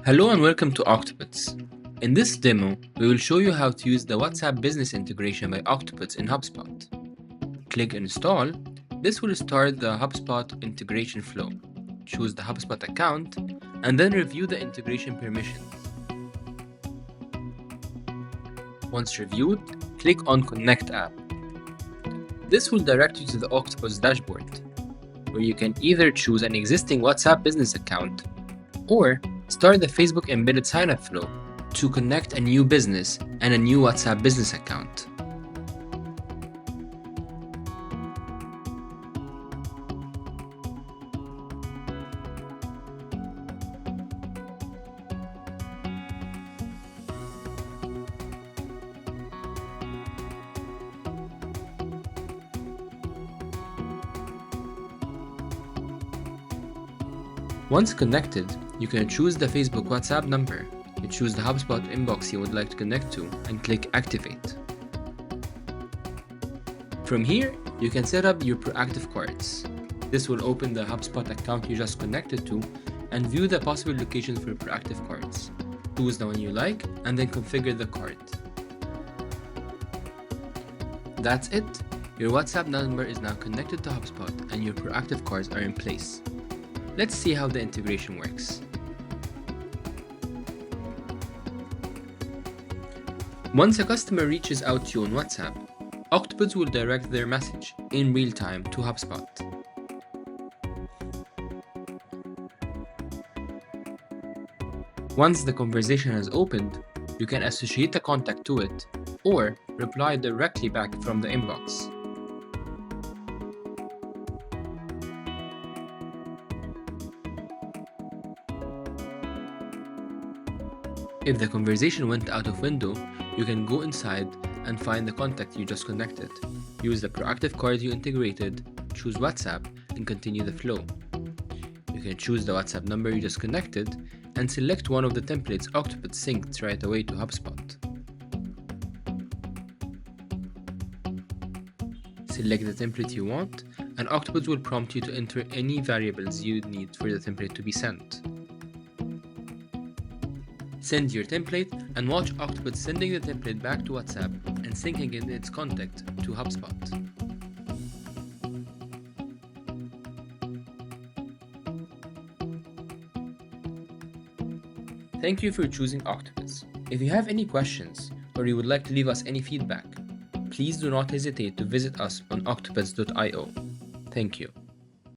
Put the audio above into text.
Hello and welcome to Octopods. In this demo, we will show you how to use the WhatsApp business integration by Octopods in Hubspot. Click Install. This will start the Hubspot integration flow. Choose the Hubspot account and then review the integration permissions. Once reviewed, click on Connect app. This will direct you to the Octopods dashboard, where you can either choose an existing WhatsApp business account or start the Facebook embedded sign-up flow to connect a new business and a new WhatsApp business account. Once connected, you can choose the Facebook WhatsApp number, you choose the Hubspot inbox you would like to connect to, and click Activate. From here, you can set up your proactive cards. This will open the Hubspot account you just connected to and view the possible locations for proactive cards. Choose the one you like and then configure the card. That's it. Your WhatsApp number is now connected to Hubspot and your proactive cards are in place. Let's see how the integration works. Once a customer reaches out to you on WhatsApp, Octopods will direct their message in real time to Hubspot. Once the conversation has opened, you can associate the contact to it or reply directly back from the inbox. If the conversation went out of window, you can go inside and find the contact you just connected. Use the proactive card you integrated, choose WhatsApp, and continue the flow. You can choose the WhatsApp number you just connected and select one of the templates Octopods synced right away to Hubspot. Select the template you want, and Octopods will prompt you to enter any variables you need for the template to be sent. Send your template and watch Octopods sending the template back to WhatsApp and syncing in its contact to Hubspot. Thank you for choosing Octopods. If you have any questions or you would like to leave us any feedback, please do not hesitate to visit us on octopods.io. Thank you.